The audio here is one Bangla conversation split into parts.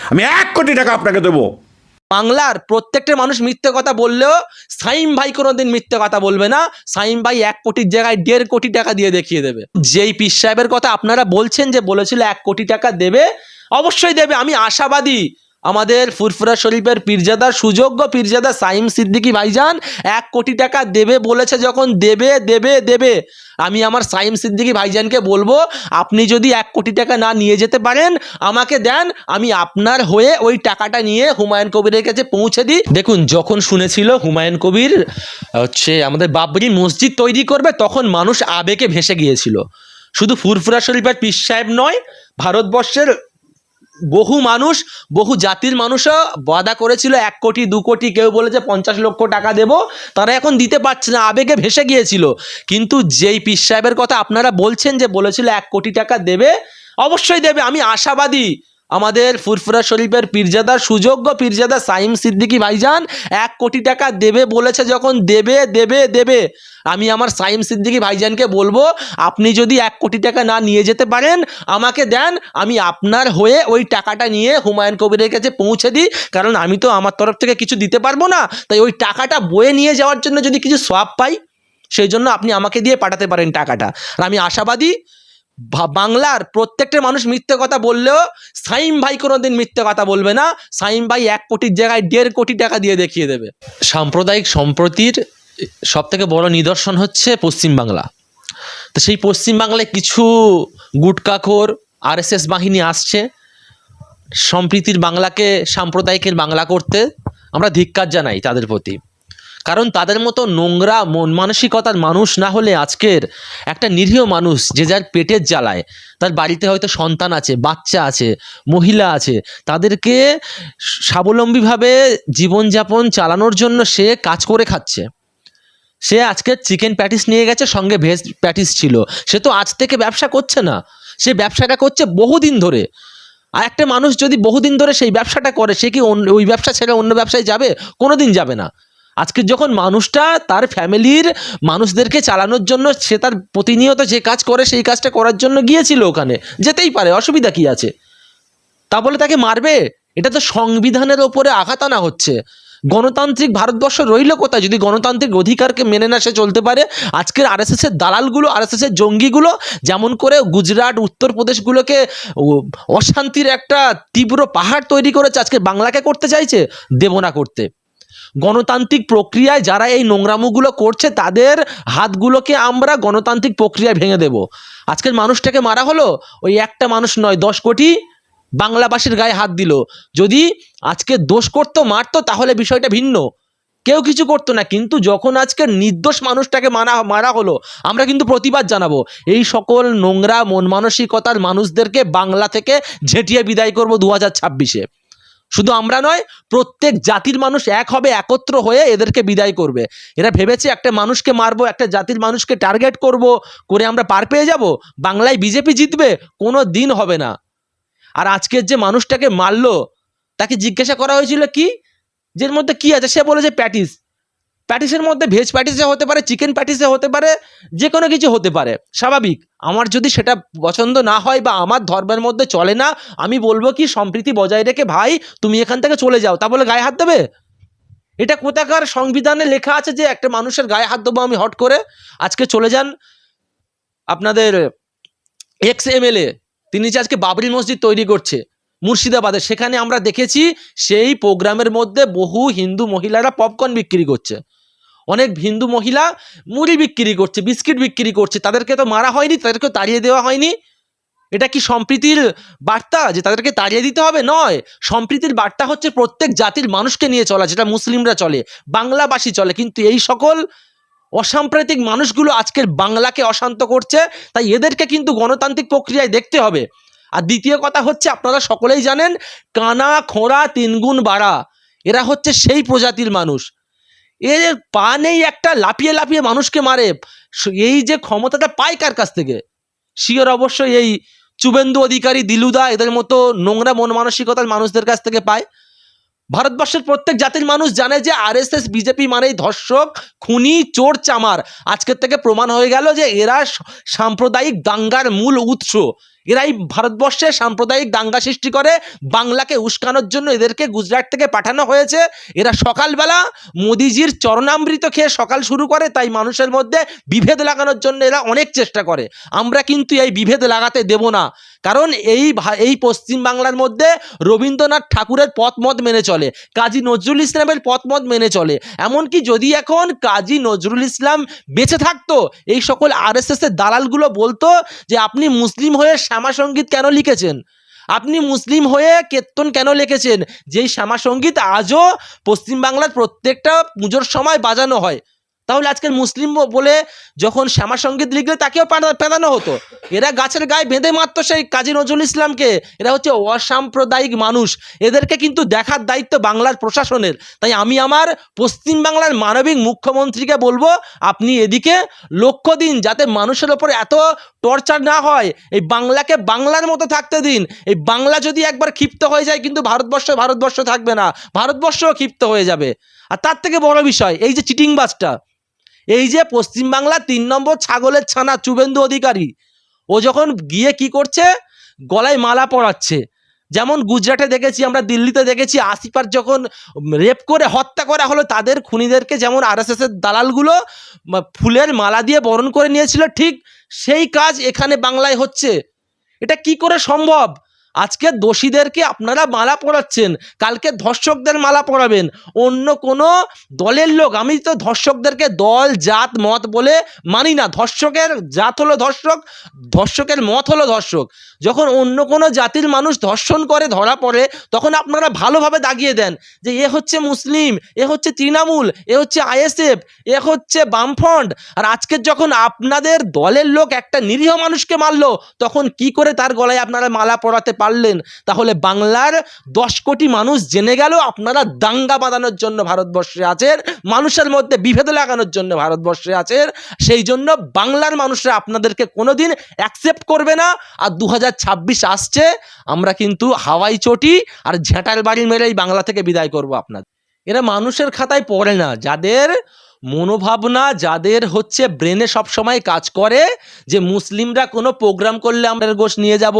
আমি 1 কোটি টাকা আপনাকে দেবো। বাংলার প্রত্যেকটা মানুষ মিথ্যে কথা বললেও সাইম ভাই কোনোদিন মিথ্যে কথা বলবে না। সাইম ভাই 1 কোটির জায়গায় 1.5 কোটি টাকা দিয়ে দেখিয়ে দেবে। যেই পীর সাহেবের কথা আপনারা বলছেন যে বলেছিল 1 কোটি টাকা দেবে, অবশ্যই দেবে, আমি আশাবাদী। আমাদের ফুরফুরা শরীফের পীরজাদার সুযোগ্য পীরজাদা সাইম সিদ্দিকী ভাইজান 1 কোটি টাকা দেবে বলেছে, যখন দেবে দেবে দেবে। আমি আমার সাইম সিদ্দিকী ভাইজানকে বলবো, আপনি যদি 1 কোটি টাকা না নিয়ে যেতে পারেন আমাকে দেন, আমি আপনার হয়ে ওই টাকাটা নিয়ে হুমায়ুন কবিরের কাছে পৌঁছে দিই। দেখুন, যখন শুনেছিল হুমায়ুন কবির আমাদের বাবরি মসজিদ তৈরি করবে, তখন মানুষ আবেগে ভেসে গিয়েছিল। শুধু ফুরফুরা শরীফের পীর সাহেব নয়, ভারতবর্ষের বহু মানুষ, বহু জাতির মানুষও ওয়াদা করেছিল 1 কোটি 2 কোটি, কেউ বলেছে 50 লক্ষ টাকা দেব, তারা এখন দিতে পারছে না, আবেগে ভেসে গিয়েছিল। কিন্তু যেই পীর সাহেবের কথা আপনারা বলছেন যে বলেছিল 1 কোটি টাকা দেবে, অবশ্যই দেবে, আমি আশাবাদী। আমাদের ফুরফুরা শরীফের পীরজাদার সুযোগ্য পীরজাদা সাইম সিদ্দিকী ভাইজান 1 কোটি টাকা দেবে বলেছে, যখন দেবে দেবে দেবে। আমি আমার সাইম সিদ্দিকী ভাইজানকে বলবো, আপনি যদি 1 কোটি টাকা না নিয়ে যেতে পারেন আমাকে দেন, আমি আপনার হয়ে ওই টাকাটা নিয়ে হুমায়ুন কবিরের কাছে পৌঁছে দিই। কারণ আমি তো আমার তরফ থেকে কিছু দিতে পারবো না, তাই ওই টাকাটা বয়ে নিয়ে যাওয়ার জন্য যদি কিছু সওয়াব পাই, সেই জন্য আপনি আমাকে দিয়ে পাঠাতে পারেন টাকাটা। আর আমি আশাবাদী, বাংলার প্রত্যেকটা মানুষ মিথ্যে কথা বললেও সাইম ভাই কোনোদিন মিথ্যে কথা বলবে না। সাইম ভাই 1 কোটির জায়গায় 1.5 কোটি টাকা দিয়ে দেখিয়ে দেবে। সাম্প্রদায়িক সম্প্রীতির সবথেকে বড় নিদর্শন হচ্ছে পশ্চিমবাংলা। তো সেই পশ্চিমবাংলায় কিছু গুটকাখোর আরএসএস বাহিনী আসছে সম্প্রীতির বাংলাকে সাম্প্রদায়িকের বাংলা করতে। আমরা ধিক্কার জানাই তাদের প্রতি, কারণ তাদের মতো নোংরা মন মানসিকতার মানুষ না হলে আজকের একটা নিরীহ মানুষ, যে যার পেটের জ্বালায়, তার বাড়িতে হয়তো সন্তান আছে, বাচ্চা আছে, মহিলা আছে, তাদেরকে স্বাবলম্বীভাবে জীবনযাপন চালানোর জন্য সে কাজ করে খাচ্ছে। সে আজকে চিকেন প্যাটিস নিয়ে গেছে, সঙ্গে ভেজ প্যাটিস ছিল। সে তো আজ থেকে ব্যবসা করছে না, সে ব্যবসাটা করছে বহুদিন ধরে। আর একটা মানুষ যদি বহুদিন ধরে সেই ব্যবসাটা করে, সে কি ওই ব্যবসা ছেড়ে অন্য ব্যবসায় যাবে? কোনোদিন যাবে না। আজকে যখন মানুষটা তার ফ্যামিলির মানুষদেরকে চালানোর জন্য সে তার প্রতিনিয়ত যে কাজ করে সেই কাজটা করার জন্য গিয়েছিল, ওখানে যেতেই পারে, অসুবিধা কি আছে? তা বলে তাকে মারবে? এটা তো সংবিধানের ওপরে আঘাত আনা হচ্ছে। গণতান্ত্রিক ভারতবর্ষ রইল কোথায় যদি গণতান্ত্রিক অধিকারকে মেনে না সে চলতে পারে? আজকের আরএসএসের দালালগুলো, আরএসএসের জঙ্গিগুলো যেমন করে গুজরাট, উত্তরপ্রদেশগুলোকে অশান্তির একটা তীব্র পাহাড় তৈরি করেছে, আজকে বাংলাকে করতে চাইছে, দেব না করতে। গণতান্ত্রিক প্রক্রিয়ায় যারা এই নোংরামুগুলো করছে তাদের হাতগুলোকে আমরা গণতান্ত্রিক প্রক্রিয়ায় ভেঙে দেব। আজকের মানুষটাকে মারা হলো, ওই একটা মানুষ নয়, 10 কোটি বাংলাবাসীর গায়ে হাত দিল। যদি আজকে দোষ করতো, মারতো, তাহলে বিষয়টা ভিন্ন, কেউ কিছু করতো না। কিন্তু যখন আজকে নির্দোষ মানুষটাকে মারা হলো, আমরা কিন্তু প্রতিবাদ জানাবো। এই সকল নোংরা মন মানসিকতার মানুষদেরকে বাংলা থেকে ঝেঁটিয়ে বিদায় করব 2026-এ। শুধু আমরা নয়, প্রত্যেক জাতির মানুষ এক হবে, একত্র হয়ে এদেরকে বিদায় করবে। এরা ভেবেছে একটা মানুষকে মারবো, একটা জাতির মানুষকে টার্গেট করব, করে আমরা পার পেয়ে যাব, বাংলায় বিজেপি জিতবে, কোনো দিন হবে না। আর আজকের যে মানুষটাকে মারলো, তাকে জিজ্ঞাসা করা হয়েছিল কি যের মধ্যে কি আছে, সে বলেছে প্যাটিস। প্যাটিসের মধ্যে ভেজ প্যাটিসে হতে পারে, চিকেন প্যাটিসে হতে পারে, যে কোনো কিছু হতে পারে, স্বাভাবিক। আমার যদি সেটা পছন্দ না হয় বা আমার ধর্মের মধ্যে চলে না, আমি বলবো কি সম্প্রীতি বজায় রেখে ভাই তুমি এখান থেকে চলে যাও। তা বলে গায়ে হাত দেবে? এটা কোথাকার সংবিধানে লেখা আছে যে একটা মানুষের গায়ে হাত দেবো আমি হট করে? আজকে চলে যান আপনাদের এক্স এমএলএ, তিনি যে আজকে বাবরি মসজিদ তৈরি করছে মুর্শিদাবাদে, সেখানে আমরা দেখেছি সেই প্রোগ্রামের মধ্যে বহু হিন্দু মহিলারা পপকর্ন বিক্রি করছে, অনেক হিন্দু মহিলা মুড়ি বিক্রি করছে, বিস্কিট বিক্রি করছে। তাদেরকে তো মারা হয়নি, তাদেরকে তাড়িয়ে দেওয়া হয়নি। এটা কি সম্প্রীতির বার্তা যে তাদেরকে তাড়িয়ে দিতে হবে? নয়, সম্প্রীতির বার্তা হচ্ছে প্রত্যেক জাতির মানুষকে নিয়ে চলা, যেটা মুসলিমরা চলে, বাংলাভাষী চলে। কিন্তু এই সকল অসাম্প্রদায়িক মানুষগুলো আজকের বাংলাকে অশান্ত করছে, তাই এদেরকে কিন্তু গণতান্ত্রিক প্রক্রিয়ায় দেখতে হবে। আর দ্বিতীয় কথা হচ্ছে, আপনারা সকলেই জানেন, কানা খোঁড়া তিনগুণ বাড়া, এরা হচ্ছে সেই প্রজাতির মানুষ। এর পা নেই একটা, লাফিয়ে লাফিয়ে মানুষকে মারে। এই যে ক্ষমতাটা পায় কার কাছ থেকে? শিওর অবশ্যই এই শুভেন্দু অধিকারী, দিলুদা, এদের মতো নোংরা মন মানসিকতার মানুষদের কাছ থেকে পায়। ভারতবর্ষের প্রত্যেক জাতির মানুষ জানে যে আরএসএস বিজেপি মানেই ধর্ষক, খুনি, চোর, চামার। আজকের থেকে প্রমাণ হয়ে গেল যে এরা সাম্প্রদায়িক দাঙ্গার মূল উৎস। এরাই ভারতবর্ষে সাম্প্রদায়িক দাঙ্গা সৃষ্টি করে, বাংলাকে উস্কানোর জন্য এদেরকে গুজরাট থেকে পাঠানো হয়েছে। এরা সকালবেলা মোদিজির চরণামৃত খেয়ে সকাল শুরু করে, তাই মানুষের মধ্যে বিভেদ লাগানোর জন্য এরা অনেক চেষ্টা করে। আমরা কিন্তু এই বিভেদ লাগাতে দেব না, কারণ এই পশ্চিমবাংলার মধ্যে রবীন্দ্রনাথ ঠাকুরের পথমত মেনে চলে, কাজী নজরুল ইসলামের পথমত মেনে চলে। এমনকি যদি এখন কাজী নজরুল ইসলাম বেঁচে থাকতো, এই সকল আরএসএস এর দালালগুলো বলতো যে আপনি মুসলিম হয়ে শ্যামা সঙ্গীত কেন লিখেছেন, আপনি মুসলিম হয়ে কীর্তন কেন লিখেছেন, যেই শ্যামা সঙ্গীত আজও পশ্চিমবাংলার প্রত্যেকটা পুজোর সময় বাজানো হয়। তাহলে আজকের মুসলিম বলে যখন শ্যামা সঙ্গীত লিখলে তাকেও পেদানো হতো। এরা গাছের গায়ে বেঁধে মারতো সেই কাজী নজরুল ইসলামকে। এরা হচ্ছে অসাম্প্রদায়িক মানুষ, এদেরকে কিন্তু দেখার দায়িত্ব বাংলার প্রশাসনের। তাই আমি আমার পশ্চিমবাংলার মানবিক মুখ্যমন্ত্রীকে বলবো, আপনি এদিকে লক্ষ্য দিন যাতে মানুষের ওপর এত টর্চার না হয়। এই বাংলাকে বাংলার মতো থাকতে দিন। এই বাংলা যদি একবার ক্ষিপ্ত হয়ে যায় কিন্তু ভারতবর্ষ থাকবে না, ভারতবর্ষও ক্ষিপ্ত হয়ে যাবে। আর তার থেকে বড় বিষয় এই যে চিটিংবাজটা, এই যে পশ্চিমবাংলা 3 নম্বর ছাগলের ছানা শুভেন্দু অধিকারী, ও যখন গিয়ে কি করছে, গলায় মালা পরাচ্ছে। যেমন গুজরাটে দেখেছি, আমরা দিল্লিতে দেখেছি, আসিফার যখন রেপ করে হত্যা করা হলো তাদের খুনিদেরকে, যেমন আরএসএস এর দালালগুলো ফুলের মালা দিয়ে বরণ করে নিয়েছিল, ঠিক সেই কাজ এখানে বাংলায় হচ্ছে। এটা কি করে সম্ভব? আজকে দোষীদেরকে আপনারা মালা পরাচ্ছেন, কালকে ধর্ষকদের মালা পরাবেন। অন্য কোনো দলের লোক, আমি তো ধর্ষকদেরকে দল জাত মত বলে মানি না। ধর্ষকের জাত হলো ধর্ষক, ধর্ষকের মত হলো ধর্ষক। যখন অন্য কোনো জাতির মানুষ ধর্ষণ করে ধরা পড়ে, তখন আপনারা ভালোভাবে দাগিয়ে দেন যে এ হচ্ছে মুসলিম, এ হচ্ছে তৃণমূল, এ হচ্ছে আইএসএফ, এ হচ্ছে বামফ্রন্ট। আর আজকের যখন আপনাদের দলের লোক একটা নিরীহ মানুষকে মারলো, তখন কি করে তার গলায় আপনারা মালা পরাতে পারলেন? তাহলে বাংলার 10 কোটি মানুষ জেনে গেল আপনারা দাঙ্গা বাঁধানোর জন্য ভারতবর্ষে আছেন, মানুষের মধ্যে বিভেদ লাগানোর জন্য ভারতবর্ষে আছেন। সেই জন্য বাংলার মানুষরা আপনাদেরকে কোনোদিন অ্যাকসেপ্ট করবে না। আর 2026 আসছে, আমরা কিন্তু হাওয়াই চটি আর ঝেঁটার বাড়ি মেরেই বাংলা থেকে বিদায় করব আপনাদের। এরা মানুষের খাতায় পড়ে না, যাদের মনোভাবনা, যাদের হচ্ছে ব্রেনে সবসময় কাজ করে যে মুসলিমরা কোনো প্রোগ্রাম করলে আমরা গোশ নিয়ে যাব,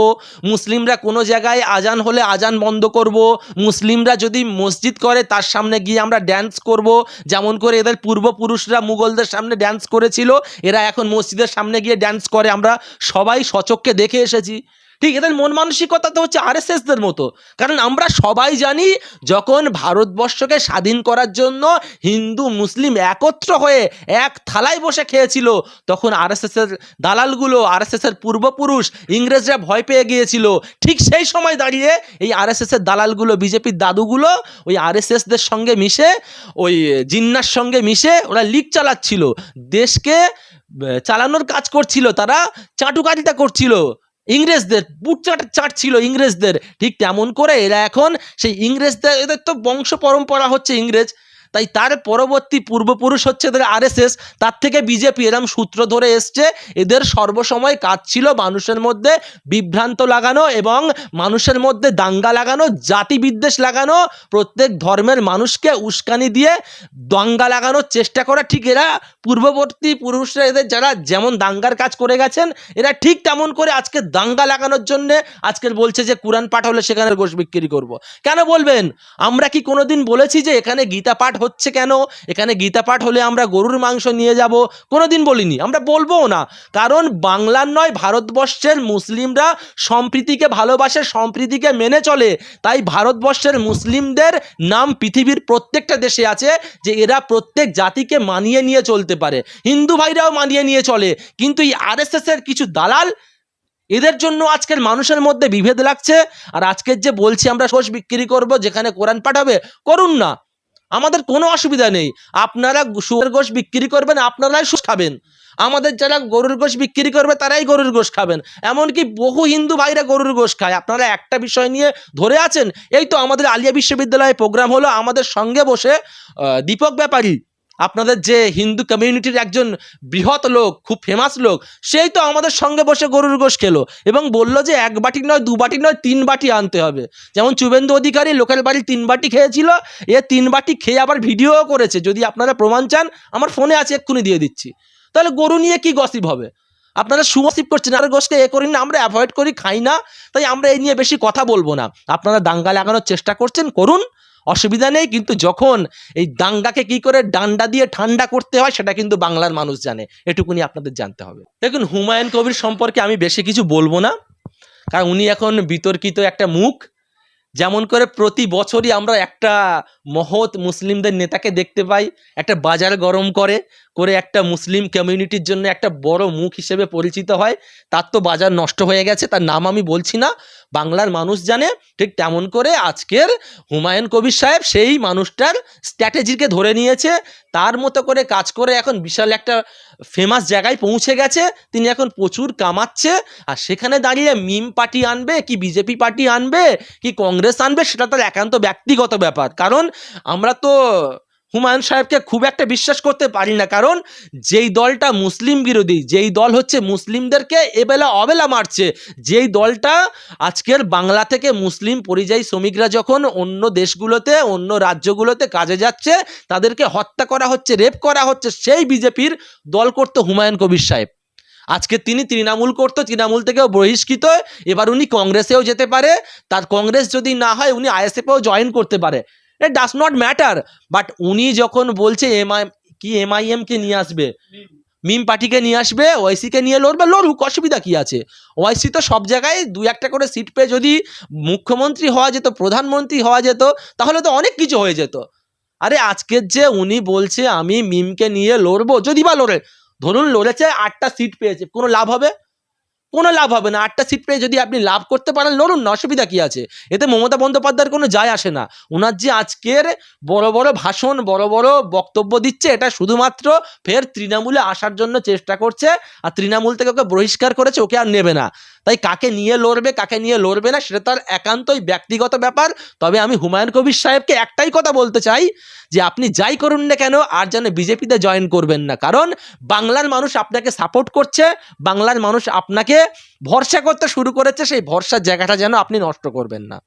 মুসলিমরা কোনো জায়গায় আজান হলে আজান বন্ধ করব, মুসলিমরা যদি মসজিদ করে তার সামনে গিয়ে আমরা ড্যান্স করব, যেমন করে এদের পূর্বপুরুষরা মুঘলদের সামনে ড্যান্স করেছিল, এরা এখন মসজিদের সামনে গিয়ে ড্যান্স করে, আমরা সবাই সচক্ষে দেখে এসেছি। ঠিক এদের মন মানসিকতা তো হচ্ছে আরএসএসদের মতো। কারণ আমরা সবাই জানি, যখন ভারতবর্ষকে স্বাধীন করার জন্য হিন্দু মুসলিম একত্র হয়ে এক থালায় বসে খেয়েছিল, তখন আরএসএসের দালালগুলো, আরএসএসের পূর্বপুরুষ ইংরেজরা ভয় পেয়ে গিয়েছিল। ঠিক সেই সময় দাঁড়িয়ে এই আরএসএসের দালালগুলো, বিজেপির দাদুগুলো ওই আরএসএসদের সঙ্গে মিশে, ওই জিন্নার সঙ্গে মিশে ওরা লিগ চালাচ্ছিল, দেশকে চালানোর কাজ করছিল, তারা চাটুকারিতা করছিল, ইংরেজদের বুট চাটছিল ইংরেজদের। ঠিক তেমন করে এরা এখন সেই ইংরেজদের, এদের তো বংশ পরম্পরা হচ্ছে ইংরেজ, তাই তার পরবর্তী পূর্বপুরুষ হচ্ছে এদের আরএসএস, তার থেকে বিজেপি, এরম সূত্র ধরে এসছে। এদের সর্বসময় কাজ ছিল মানুষের মধ্যে বিভ্রান্ত লাগানো এবং মানুষের মধ্যে দাঙ্গা লাগানো, জাতি বিদ্বেষ লাগানো, প্রত্যেক ধর্মের মানুষকে উস্কানি দিয়ে দাঙ্গা লাগানোর চেষ্টা করা। ঠিক এরা পূর্ববর্তী পুরুষরা, এদের যারা যেমন দাঙ্গার কাজ করে গেছেন, এরা ঠিক তেমন করে আজকে দাঙ্গা লাগানোর জন্যে আজকের বলছে যে কোরআন পাঠ হলে সেখানে গোশ বিক্রি করব। কেন বলবেন? আমরা কি কোনোদিন বলেছি যে এখানে গীতা পাঠ হচ্ছে কেন, এখানে গীতা পাঠ হলে আমরা গরুর মাংস নিয়ে যাব? কোনোদিন বলিনি, আমরা বলবোও না। কারণ বাংলার নয়, ভারতবর্ষের মুসলিমরা সম্প্রীতিকে ভালোবাসে, সম্প্রীতিকে মেনে চলে। তাই ভারতবর্ষের মুসলিমদের নাম পৃথিবীর প্রত্যেকটা দেশে আছে যে এরা প্রত্যেক জাতিকে মানিয়ে নিয়ে চলতে পারে। হিন্দু ভাইরাও মানিয়ে নিয়ে চলে, কিন্তু এই আরএসএস এর কিছু দালাল, এদের জন্য আজকের মানুষের মধ্যে বিভেদ লাগছে। আর আজকের যে বলছি আমরা গোশ বিক্রি করব, যেখানে কোরআন পাঠ হবে, করুন না, আমাদের কোনো অসুবিধা নেই। আপনারা শুয়োরের গোশ বিক্রি করবেন, আপনারাই সুদ খাবেন। আমাদের যারা গরুর গোশ বিক্রি করবে তারাই গরুর গোশ খাবেন। এমনকি বহু হিন্দু ভাইরা গরুর গোশ খায়। আপনারা একটা বিষয় নিয়ে ধরে আছেন। এই তো আমাদের আলিয়া বিশ্ববিদ্যালয়ে প্রোগ্রাম হলো, আমাদের সঙ্গে বসে দীপক ব্যাপারী, আপনাদের যে হিন্দু কমিউনিটির একজন বৃহৎ লোক, খুব ফেমাস লোক, সেই তো আমাদের সঙ্গে বসে গরুর গোশ খেলো এবং বলল যে 1 বাটি নয়, 2 বাটি নয়, 3 বাটি আনতে হবে। যেমন শুভেন্দু অধিকারী লোকের বাড়ি 3 বাটি খেয়েছিল, 3 বাটি খেয়ে আবার ভিডিও করেছে। যদি আপনারা প্রমাণ চান, আমার ফোনে আছে, এক্ষুনি দিয়ে দিচ্ছি। তাহলে গরু নিয়ে কি গসিপ হবে? আপনারা সুমসিপ করছেন, আর গোষ্ঠকে এ করি না, আমরা অ্যাভয়েড করি, খাই না, তাই আমরা এই নিয়ে বেশি কথা বলবো না। আপনারা দাঙ্গা লাগানোর চেষ্টা করছেন, করুন, অসুবিধা নেই, কিন্তু যখন এই দাঙ্গাকে কি করে ডান্ডা দিয়ে ঠান্ডা করতে হয় সেটা কিন্তু বাংলার মানুষ জানে, এটুকুনি আপনাদের জানতে হবে। দেখুন, হুমায়ুন কবির সম্পর্কে আমি বেশি কিছু বলবো না, কারণ উনি এখন বিতর্কিত একটা মুখ। যেমন করে প্রতি বছরই আমরা একটা মহৎ মুসলিমদের নেতাকে দেখতে পাই, একটা বাজার গরম করে একটা মুসলিম কমিউনিটির জন্য একটা বড় মুখ হিসেবে পরিচিত হয়, তার তো বাজার নষ্ট হয়ে গেছে, তার নাম আমি বলছি না, বাংলার মানুষ জানে। ঠিক তেমন করে আজকের হুমায়ুন কবির সাহেব সেই মানুষটার স্ট্র্যাটেজিকে ধরে নিয়েছে, তার মতো করে কাজ করে এখন বিশাল একটা ফেমাস জায়গায় পৌঁছে গেছে, তিনি এখন প্রচুর কামাচ্ছে। আর সেখানে দাঁড়িয়ে মিম পার্টি আনবে কি বিজেপি পার্টি আনবে কি কংগ্রেস আনবে সেটা তার একান্ত ব্যক্তিগত ব্যাপার। কারণ আমরা তো হুমায়ুন সাহেবকে খুব একটা বিশ্বাস করতে পারি না, কারণ যেই দলটা মুসলিম বিরোধী, যেই দল হচ্ছে মুসলিমদেরকে এবেলা অবেলা মারছে, যেই দলটা আজকের বাংলা থেকে মুসলিম পরিযায়ী শ্রমিকরা যখন অন্য দেশগুলোতে অন্য রাজ্যগুলোতে কাজে যাচ্ছে তাদেরকে হত্যা করা হচ্ছে, রেপ করা হচ্ছে, সেই বিজেপির দল করতো হুমায়ুন কবির সাহেব। আজকে তিনি তৃণমূল করতো, তৃণমূল থেকেও বহিষ্কৃত, এবার উনি কংগ্রেসেও যেতে পারে, তার কংগ্রেস যদি না হয় উনি আইএসএফেও জয়েন করতে পারে, it does not matter. But উনি যখন বলছে এমআইএমকে নিয়ে আসবে, মিম পার্টিকে নিয়ে আসবে, ওয়াইসিকে নিয়ে লড়বে, লড়ুক, অসুবিধা কি আছে? ওয়াইসি তো সব জায়গায় দু একটা করে সিট পেয়ে যদি মুখ্যমন্ত্রী হওয়া যেত, প্রধানমন্ত্রী হওয়া যেত, তাহলে তো অনেক কিছু হয়ে যেত। আরে আজকের যে উনি বলছে আমি মিমকে নিয়ে লড়বো, যদি বা লড়ে, ধরুন লড়েছে, 8টা সিট পেয়েছে, কোনো লাভ হবে? কোনো লাভ হবে না। 8টা সিট পেয়ে যদি আপনি লাভ করতে পারেন, লড়ুন না, অসুবিধা কি আছে? এতে মমতা বন্দ্যোপাধ্যায়ের কোনো যায় আসে না। ওনার যে আজকের বড় বড় ভাষণ, বড় বড় বক্তব্য দিচ্ছে, এটা শুধুমাত্র ফের তৃণমূলে আসার জন্য চেষ্টা করছে, আর তৃণমূল থেকে ওকে বহিষ্কার করেছে, ওকে আর নেবে না। তাই কাকে নিয়ে লড়বে কাকে নিয়ে লড়বে না সেটা তার একান্তই ব্যক্তিগত ব্যাপার। তবে আমি হুমায়ুন কবির সাহেবকে একটাই কথা বলতে চাই, যে আপনি যাই করুন না কেন আর যেন বিজেপিতে জয়েন করবেন না, কারণ বাংলার মানুষ আপনাকে সাপোর্ট করছে, বাংলার মানুষ আপনাকে ভরসা করতে শুরু করেছে, সেই ভরসার জায়গাটা যেন আপনি নষ্ট করবেন না।